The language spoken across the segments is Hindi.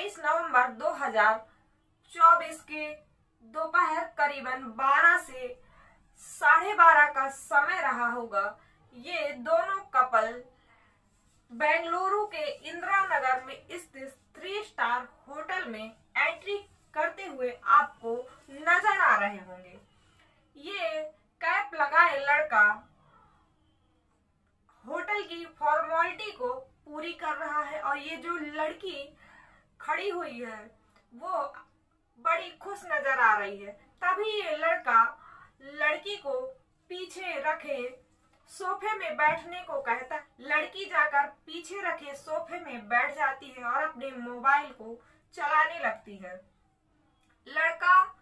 23 नवंबर 2024 के दोपहर करीबन 12 से 12:30 का समय रहा होगा। ये दोनों कपल बेंगलुरु के इंदिरा नगर में स्थित 3 स्टार होटल में एंट्री करते हुए आपको नजर आ रहे होंगे। ये कैप लगाए लड़का होटल की फॉर्मेलिटी को पूरी कर रहा है और ये जो लड़की खड़ी हुई है वो बड़ी खुश नजर आ रही है। तभी ये लड़का लड़की को पीछे रखे सोफे में बैठने को कहता है। लड़की जाकर पीछे रखे सोफे में बैठ जाती है और अपने मोबाइल को चलाने लगती है। लड़का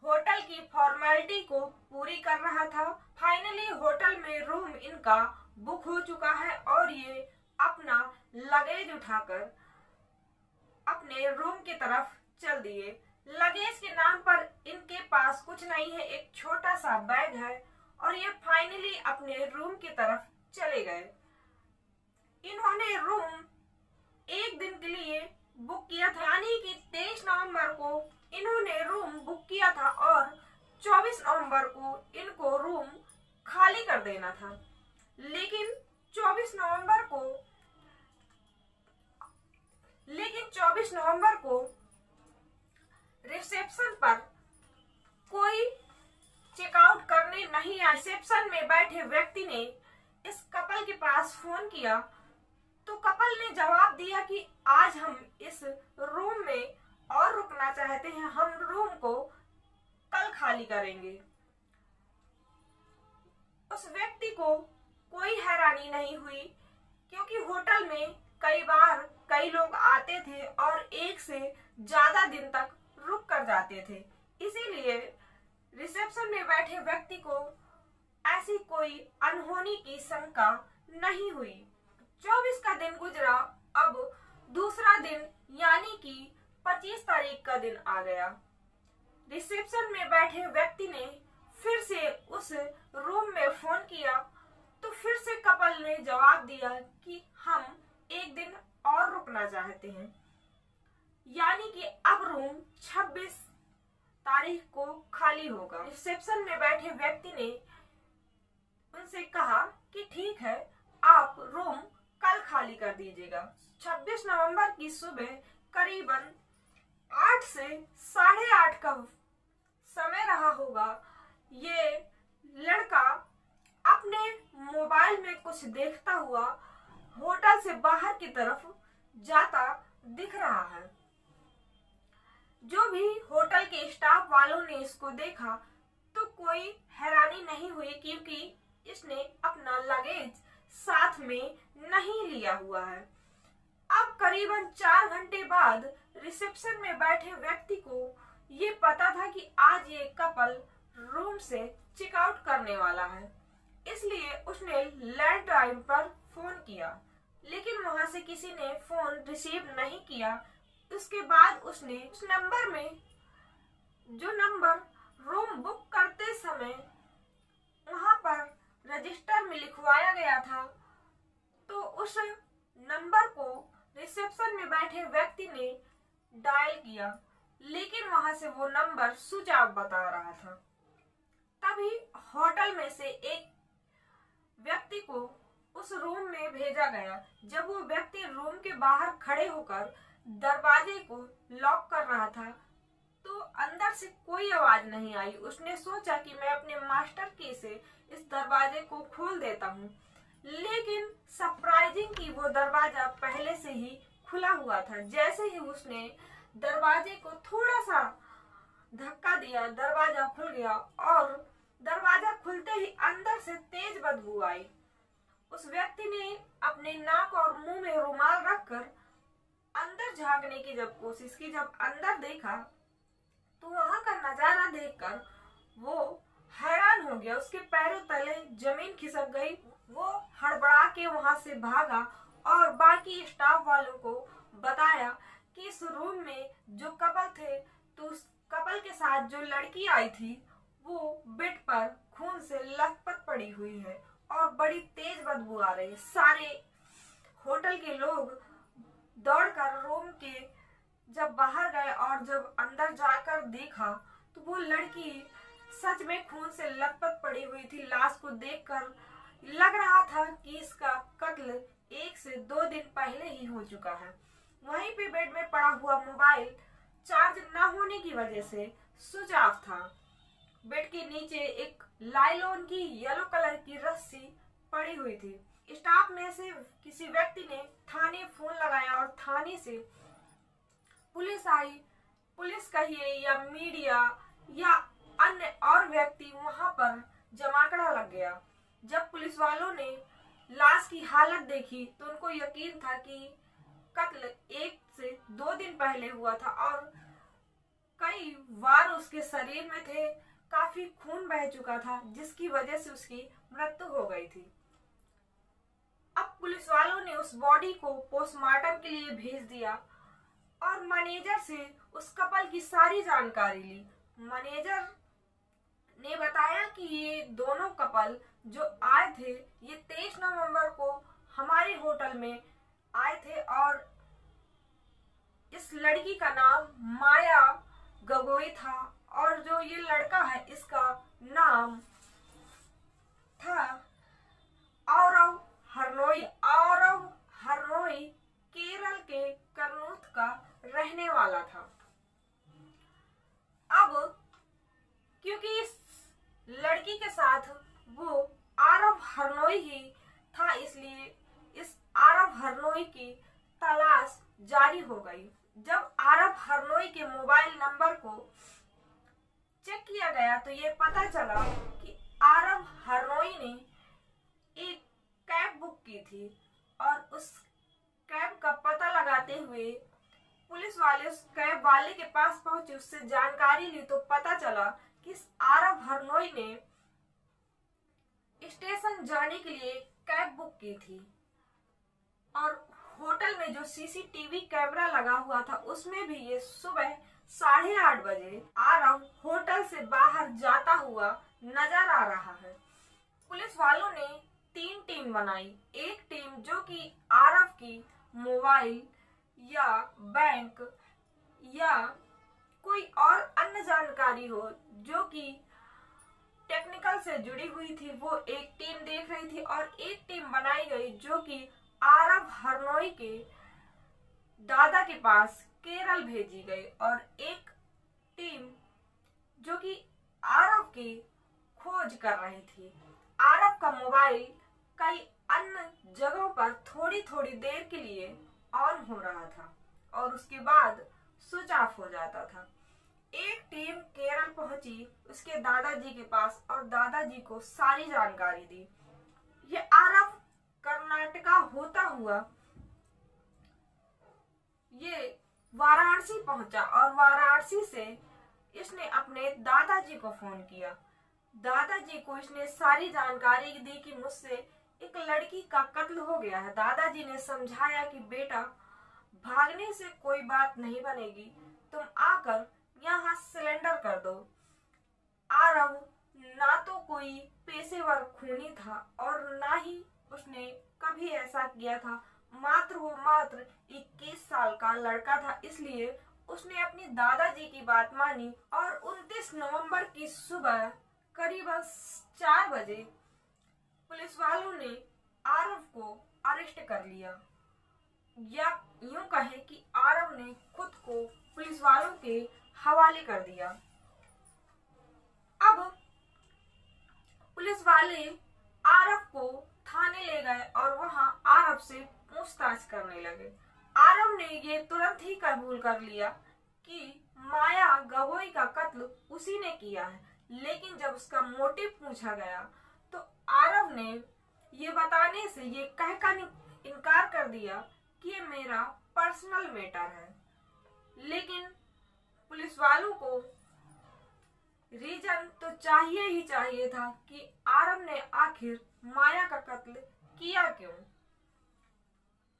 होटल की फॉर्मेलिटी को पूरी कर रहा था। फाइनली होटल में रूम इनका बुक हो चुका है और ये अपना लगेज उठाकर अपने रूम की तरफ चल दिए। लगेज के नाम पर इनके पास कुछ नहीं है, एक छोटा सा बैग है और ये फाइनली अपने रूम की तरफ चले गए। इन्होंने रूम एक दिन के लिए बुक किया था, यानी कि 23 नवंबर को इन्होंने रूम बुक किया था और 24 नवंबर को इनको रूम खाली कर देना था। लेकिन 24 नवंबर को रिसेप्शन पर कोई चेकआउट करने नहीं आया। रिसेप्शन में बैठे व्यक्ति ने इस कपल के पास फोन किया तो कपल ने जवाब दिया कि आज हम इस रूम में और रुकना चाहते हैं, हम रूम को कल खाली करेंगे। उस व्यक्ति को कोई हैरानी नहीं हुई क्योंकि होटल में कई बार कई लोग आते थे और एक से ज्यादा दिन तक रुक कर जाते थे, इसीलिए रिसेप्शन में बैठे व्यक्ति को ऐसी कोई अनहोनी की शंका नहीं हुई। 24 का दिन गुजरा, अब दूसरा दिन यानी कि 25 तारीख का दिन आ गया। रिसेप्शन में बैठे व्यक्ति ने फिर से उस रूम में फोन किया तो फिर से कपल ने जवाब दिया कि हम एक दिन और रुकना चाहते हैं, यानी कि अब रूम 26 तारीख को खाली होगा। रिसेप्शन में बैठे व्यक्ति ने उनसे कहा कि ठीक है, आप रूम कल खाली कर दीजिएगा। 26 नवंबर की सुबह करीबन 8 से 8:30 का समय रहा होगा। ये लड़का अपने मोबाइल में कुछ देखता हुआ होटल से बाहर की तरफ जाता दिख रहा है। जो भी होटल के स्टाफ वालों ने इसको देखा तो कोई हैरानी नहीं हुई क्योंकि इसने अपना लगेज साथ में नहीं लिया हुआ है। अब करीबन 4 घंटे बाद रिसेप्शन में बैठे व्यक्ति को ये पता था कि आज ये कपल रूम से चेकआउट करने वाला है, इसलिए उसने लैंडलाइन पर फोन किया, लेकिन वहां से किसी ने फोन रिसीव नहीं किया। उसके बाद उसने उस नंबर में जो नंबर रूम बुक करते समय वहां पर रजिस्टर में लिखवाया गया था तो उस नंबर को रिसेप्शन में बैठे व्यक्ति ने डायल किया, लेकिन वहां से वो नंबर स्विच ऑफ बता रहा था। तभी होटल में से एक व्यक्ति को उस रूम में भेजा गया। जब वो व्यक्ति रूम के बाहर खड़े होकर दरवाजे को लॉक कर रहा था तो अंदर से कोई आवाज नहीं आई। उसने सोचा कि मैं अपने मास्टर की से इस दरवाजे को खोल देता हूँ, लेकिन सरप्राइजिंग कि वो दरवाजा पहले से ही खुला हुआ था। जैसे ही उसने दरवाजे को थोड़ा सा धक्का दिया, दरवाजा खुल गया और दरवाजा खुलते ही अंदर से तेज बदबू आई। उस व्यक्ति ने अपने नाक और मुंह में रुमाल रखकर अंदर झांकने की जब कोशिश की, जब अंदर देखा तो वहां का नजारा देखकर वो हैरान हो गया। उसके पैरों तले जमीन खिसक गई। वो हड़बड़ा के वहां से भागा और बाकी स्टाफ वालों को बताया कि इस रूम में जो कपल थे तो उस कपल के साथ जो लड़की आई थी वो बेड पर खून से लथपथ पड़ी हुई है और बड़ी तेज बदबू आ रही है। सारे होटल के लोग दौड़कर रूम के जब बाहर गए और जब अंदर जाकर देखा तो वो लड़की सच में खून से लथपथ पड़ी हुई थी। लाश को देखकर लग रहा था कि इसका कत्ल 1 से 2 दिन पहले ही हो चुका है। वहीं पे बेड में पड़ा हुआ मोबाइल चार्ज न होने की वजह से स्विच ऑफ था। बेड के नीचे एक लाइलॉन की येलो कलर की रस्सी पड़ी हुई थी। स्टाफ में से किसी व्यक्ति ने थाने फोन लगाया और थाने से पुलिस आई। पुलिस कहिए या मीडिया या अन्य और व्यक्ति वहां पर जमावड़ा लग गया। जब पुलिस वालों ने लाश की हालत देखी तो उनको यकीन था कि कत्ल 1 से 2 दिन पहले हुआ था और कई वार उसके शरीर में थे। काफी खून बह चुका था जिसकी वजह से उसकी मृत्यु हो गई थी। अब पुलिस वालों ने उस बॉडी को पोस्टमार्टम के लिए भेज दिया और मैनेजर से उस कपल की सारी जानकारी ली। मैनेजर ने बताया कि ये दोनों कपल जो आए थे ये 23 नवंबर को हमारे होटल में आए थे और इस लड़की का नाम माया गगोई था और जो ये लड़का है इसका नाम था औरव हरनोई। औरव हरनोई केरल के करनूत का रहने वाला था। अब क्योंकि इस लड़की के साथ वो आरव हरनोई ही था इसलिए इस आरव हरनोई की तलाश जारी हो गई। जब आरव हरनोई के मोबाइल नंबर को चेक किया गया तो ये पता चला कि आरव हरनोई ने एक कैब बुक की थी और उस कैब का पता लगाते हुए पुलिस वाले उस कैब वाले के पास पहुंचे, उससे जानकारी ली तो पता चला कि इस आरव हरनोई ने स्टेशन जाने के लिए कैब बुक की थी और होटल में जो सीसीटीवी कैमरा लगा हुआ था उसमें भी ये सुबह 8:30 बजे आरव होटल से बाहर जाता हुआ नजर आ रहा है। पुलिस वालों ने 3 टीम बनाई। एक टीम जो कि आरव की मोबाइल या बैंक या कोई और अन्य जानकारी हो जो कि टेक्निकल से जुड़ी हुई थी वो एक टीम देख रही थी और एक टीम बनाई गई जो कि आरव हरनोई के दादा के पास केरल भेजी गई और एक टीम जो कि आरव की खोज कर रही थी। आरव का मोबाइल कई अन्य जगहों पर थोड़ी थोड़ी देर के लिए ऑन हो रहा था और उसके बाद स्विच ऑफ हो जाता था। एक टीम केरल पहुंची उसके दादाजी के पास और दादाजी को सारी जानकारी दी। ये आरव कर्नाटका होता हुआ ये वाराणसी पहुंचा और वाराणसी से इसने अपने दादाजी को फोन किया। दादाजी को इसने सारी जानकारी दी कि मुझसे एक लड़की का कत्ल हो गया है। दादाजी ने समझाया कि बेटा भागने से कोई बात नहीं बनेगी, तुम आकर यहाँ सिलेंडर कर दो। आरव ना तो कोई पेशेवर खूनी था और ना ही उसने कभी ऐसा किया था। मात्र 21 साल का लड़का था, इसलिए उसने अपनी दादाजी की बात मानी और 29 नवंबर की सुबह करीब 4 बजे पुलिस वालों ने आरव को अरेस्ट कर लिया। या यूं कहे कि आरव ने खुद को पुलिस वालों के हवाले कर दिया। अब पुलिस वाले आरव को थाने ले गए और वहां आरव से पूछताछ करने लगे। आरव ने ये तुरंत ही कबूल कर लिया कि माया गगोई का कत्ल उसी ने किया है, लेकिन जब उसका मोटिव पूछा गया तो आरव ने ये बताने से ये कहकर इनकार कर दिया कि ये मेरा पर्सनल मैटर है। लेकिन पुलिस वालों को रीजन तो चाहिए ही चाहिए था कि आरव ने आखिर माया का कत्ल किया क्यों।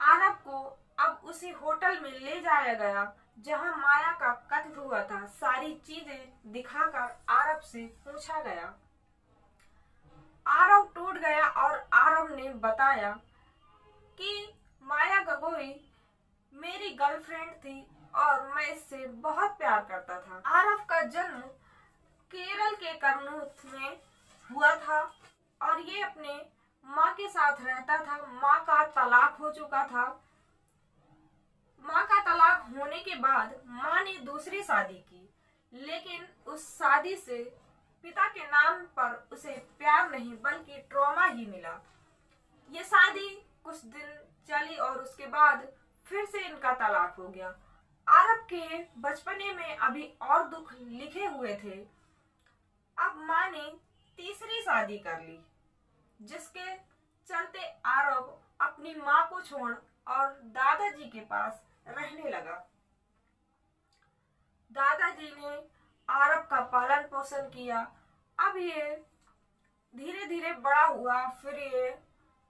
आरव को अब उसी होटल में ले जाया गया जहां माया का कत्ल हुआ था। सारी चीजें दिखाकर आरव से पूछा गया। आरव टूट गया और आरव ने बताया कि माया गगोई मेरी गर्लफ्रेंड थी और मैं इससे बहुत प्यार करता था। आरव का जन्म केरल के करनूल में हुआ था और ये अपने माँ के साथ रहता था। माँ का तलाक हो चुका था। माँ का तलाक होने के बाद माँ ने दूसरी शादी की, लेकिन उस शादी से पिता के नाम पर उसे प्यार नहीं बल्कि ट्रॉमा ही मिला। ये शादी कुछ दिन चली और उसके बाद फिर से इनका तलाक हो गया। आरब के बचपने में अभी और दुख लिखे हुए थे। अब माँ ने तीसरी शादी कर ली, जिसके चलते आरब अपनी माँ को छोड़ और दादाजी के पास रहने लगा। दादाजी ने आरब का पालन पोषण किया। अब ये धीरे धीरे बड़ा हुआ। फिर ये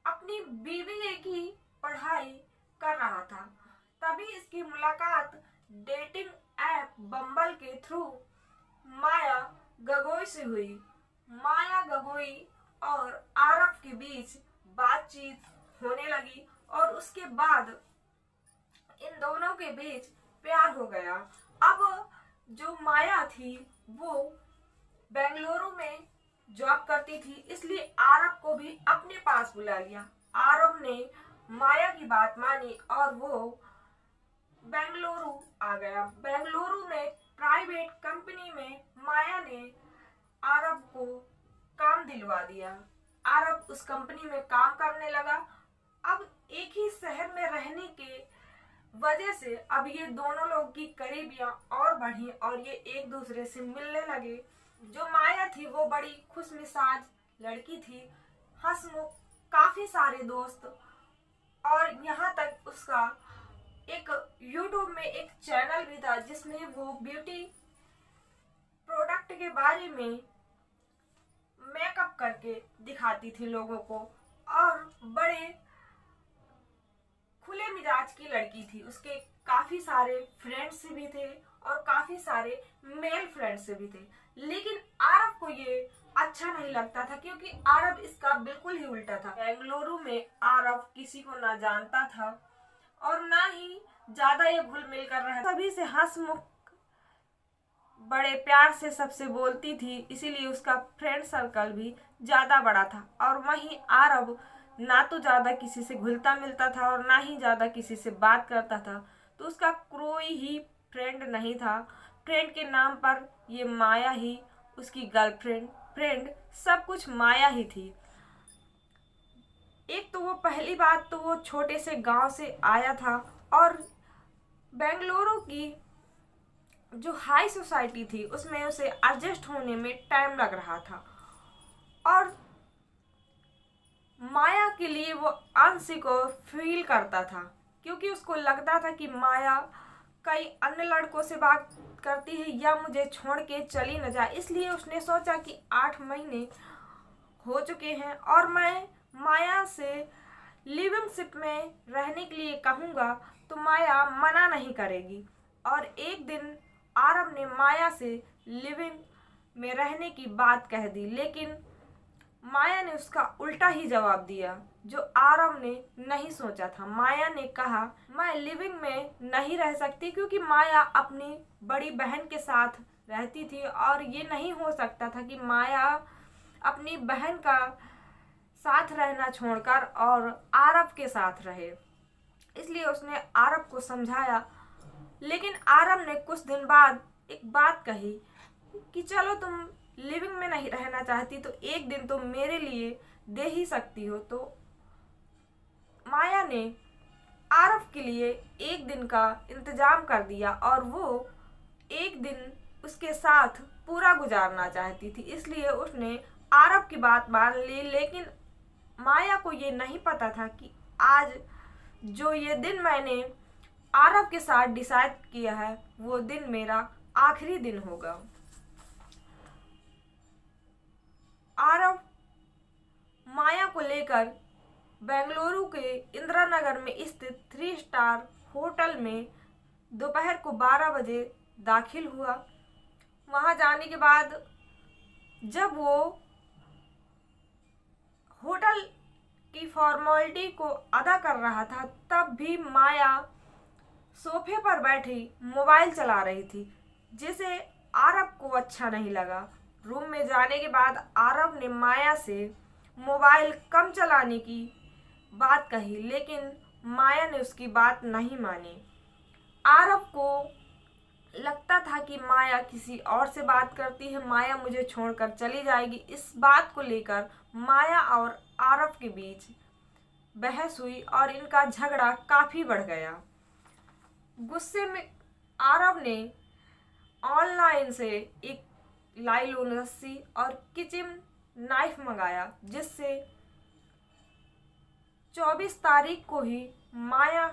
अपनी बीबीए की पढ़ाई कर रहा था। तभी इसकी मुलाकात डेटिंग ऐप बम्बल के थ्रू माया गगोई से हुई। माया गगोई और आरब के बीच बातचीत होने लगी और उसके बाद इन दोनों के बीच प्यार हो गया। अब जो माया थी वो बेंगलुरु में जॉब करती थी, इसलिए आरब को भी अपने पास बुला लिया। आरब ने माया की बात मानी और वो बेंगलुरु आ गया। बेंगलुरु में प्राइवेट कंपनी में माया ने आरब को काम दिलवा दिया। आरब उस कंपनी में काम करने लगा। अब एक ही शहर में रहने के वजह से अब ये दोनों लोग की करीबियां और बढ़ी और ये एक दूसरे से मिलने लगे। जो माया थी वो बड़ी खुशमिजाज लड़की थी, हंसमुख, काफी सारे दोस्त, और यहाँ तक उसका एक यूट्यूब में एक चैनल भी था जिसमें वो ब्यूटी प्रोडक्ट के बारे में मेकअप करके दिखाती थी लोगों को, और बड़े खुले मिजाज की लड़की थी। उसके काफी सारे फ्रेंड्स भी थे और काफी सारे मेल फ्रेंड्स भी थे। लेकिन आरब को ये अच्छा नहीं लगता था, क्योंकि आरब इसका बिल्कुल ही उल्टा था। बेंगलुरु में आरब किसी को ना जानता था और ना ही ज्यादा ये घुल मिल कर रहा। सभी से हंसमुख, बड़े प्यार से सबसे बोलती थी, इसीलिए उसका फ्रेंड सर्कल भी ज्यादा बड़ा था। और वहीं आरब ना तो ज्यादा किसी से घुलता मिलता था और ना ही ज्यादा किसी से बात करता था, तो उसका कोई ही फ्रेंड नहीं था। फ्रेंड के नाम पर ये माया ही उसकी गर्लफ्रेंड, फ्रेंड, सब कुछ माया ही थी। एक तो वो पहली बात तो वो छोटे से गांव से आया था और बेंगलुरु की जो हाई सोसाइटी थी उसमें उसे एडजस्ट होने में टाइम लग रहा था। और माया के लिए वो अनसिक को फील करता था, क्योंकि उसको लगता था कि माया कई अन्य लड़कों से बात करती है या मुझे छोड़ के चली न जाए। इसलिए उसने सोचा कि 8 महीने हो चुके हैं और मैं माया से लिविंगशिप में रहने के लिए कहूँगा तो माया मना नहीं करेगी। और एक दिन आरब ने माया से लिविंग में रहने की बात कह दी, लेकिन माया ने उसका उल्टा ही जवाब दिया जो आरब ने नहीं सोचा था। माया ने कहा, मैं लिविंग में नहीं रह सकती, क्योंकि माया अपनी बड़ी बहन के साथ रहती थी और ये नहीं हो सकता था कि माया अपनी बहन का साथ रहना छोड़कर और आरब के साथ रहे। इसलिए उसने आरब को समझाया, लेकिन आरब ने कुछ दिन बाद एक बात कही कि चलो तुम लिविंग में नहीं रहना चाहती तो एक दिन तो मेरे लिए दे ही सकती हो। तो माया ने आरब के लिए एक दिन का इंतजाम कर दिया और वो एक दिन उसके साथ पूरा गुजारना चाहती थी, इसलिए उसने आरब की बात मान ली। लेकिन माया को ये नहीं पता था कि आज जो ये दिन मैंने आरब के साथ डिसाइड किया है वो दिन मेरा आखिरी दिन होगा। आरब माया को लेकर बेंगलुरु के इंदिरा नगर में स्थित 3 स्टार होटल में दोपहर को 12 बजे दाखिल हुआ। वहां जाने के बाद जब वो होटल की फॉर्मेलिटी को अदा कर रहा था, तब भी माया सोफे पर बैठी मोबाइल चला रही थी, जिसे आरव को अच्छा नहीं लगा। रूम में जाने के बाद आरव ने माया से मोबाइल कम चलाने की बात कही, लेकिन माया ने उसकी बात नहीं मानी। आरव को लगता था कि माया किसी और से बात करती है, माया मुझे छोड़कर चली जाएगी। इस बात को लेकर माया और आरव के बीच बहस हुई और इनका झगड़ा काफी बढ़ गया। गुस्से में आरव ने ऑनलाइन से एक लाइलॉन रस्सी और किचन नाइफ मंगाया, जिससे 24 तारीख को ही माया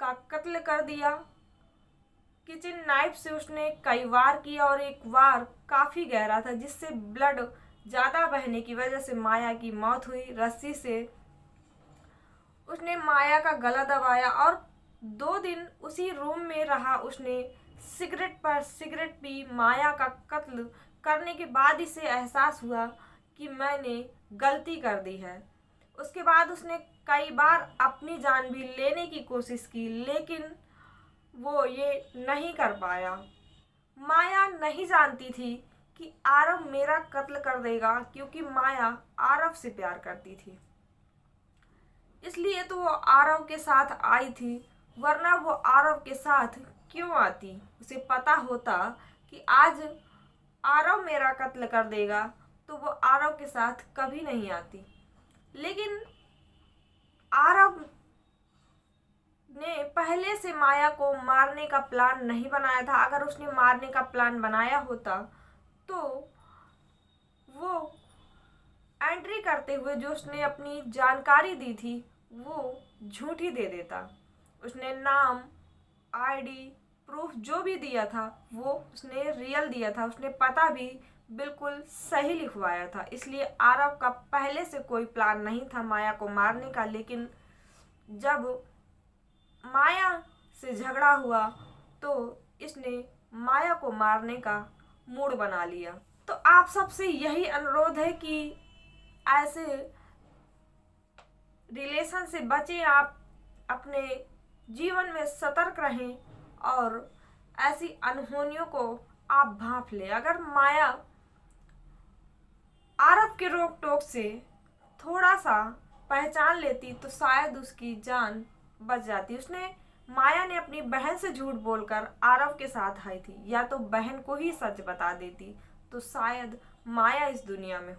का कत्ल कर दिया। किचन नाइफ से उसने कई वार किया और एक वार काफी गहरा था, जिससे ब्लड ज्यादा बहने की वजह से माया की मौत हुई। रस्सी से उसने माया का गला दबाया और 2 दिन उसी रूम में रहा। उसने सिगरेट पर सिगरेट पी। माया का कत्ल करने के बाद इसे एहसास हुआ कि मैंने गलती कर दी है। उसके बाद उसने कई बार अपनी जान भी लेने की कोशिश की, लेकिन वो ये नहीं कर पाया। माया नहीं जानती थी कि आरव मेरा कत्ल कर देगा, क्योंकि माया आरव से प्यार करती थी। इसलिए तो वो आरव के साथ आई थी, वरना वो आरव के साथ क्यों आती। उसे पता होता कि आज आरव मेरा कत्ल कर देगा, तो वो आरव के साथ कभी नहीं आती। लेकिन आरव ने पहले से माया को मारने का प्लान नहीं बनाया था। अगर उसने मारने का प्लान बनाया होता तो वो एंट्री करते हुए जो उसने अपनी जानकारी दी थी वो झूठी दे देता। उसने नाम, आईडी, प्रूफ जो भी दिया था वो उसने रियल दिया था। उसने पता भी बिल्कुल सही लिखवाया था। इसलिए आरव का पहले से कोई प्लान नहीं था माया को मारने का। लेकिन जब माया से झगड़ा हुआ तो इसने माया को मारने का मूड बना लिया। तो आप सबसे यही अनुरोध है कि ऐसे रिलेशन से बचें, आप अपने जीवन में सतर्क रहें और ऐसी अनहोनियों को आप भांप लें। अगर माया आरव के रोक टोक से थोड़ा सा पहचान लेती तो शायद उसकी जान बच जाती। माया ने अपनी बहन से झूठ बोलकर आरव के साथ आई थी, या तो बहन को ही सच बता देती तो शायद माया इस दुनिया में